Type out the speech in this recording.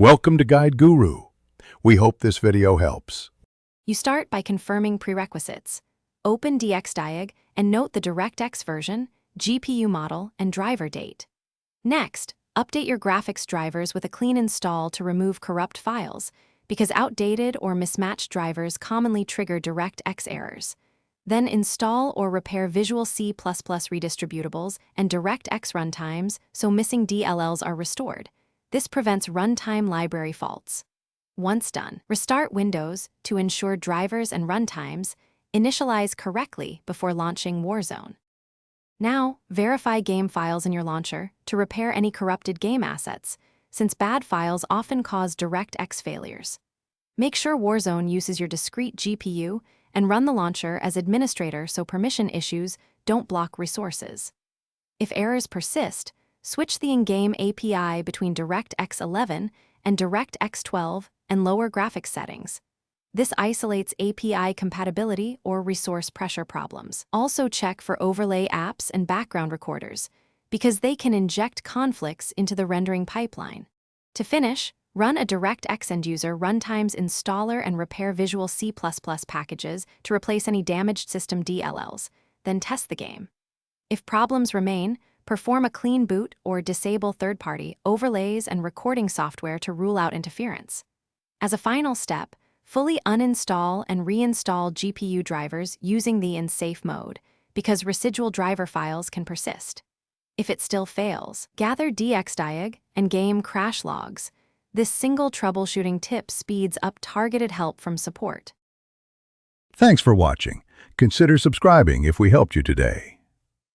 Welcome to Guide Guru. We hope this video helps. You start by confirming prerequisites. Open DXdiag and note the Directx version, GPU model, and driver date. Next, update your graphics drivers with a clean install to remove corrupt files, because outdated or mismatched drivers commonly trigger Directx errors. Then install or repair Visual C++ redistributables and Directx runtimes so missing DLLs are restored. This prevents runtime library faults. Once done, restart Windows to ensure drivers and runtimes initialize correctly before launching Warzone. Now, verify game files in your launcher to repair any corrupted game assets, since bad files often cause Directx failures. Make sure Warzone uses your discrete GPU and run the launcher as administrator so permission issues don't block resources. If errors persist, switch the in-game API between DirectX 11 and DirectX 12 and lower graphics settings. This isolates API compatibility or resource pressure problems. Also check for overlay apps and background recorders, because they can inject conflicts into the rendering pipeline. To finish, run a DirectX end-user runtimes installer and repair Visual C++ packages to replace any damaged system DLLs, then test the game. If problems remain, perform a clean boot or disable third-party overlays and recording software to rule out interference. As a final step, fully uninstall and reinstall GPU drivers using the in safe mode, because residual driver files can persist. If it still fails, gather DXdiag and game crash logs. This single troubleshooting tip speeds up targeted help from support. Thanks for watching. Consider subscribing if we helped you today.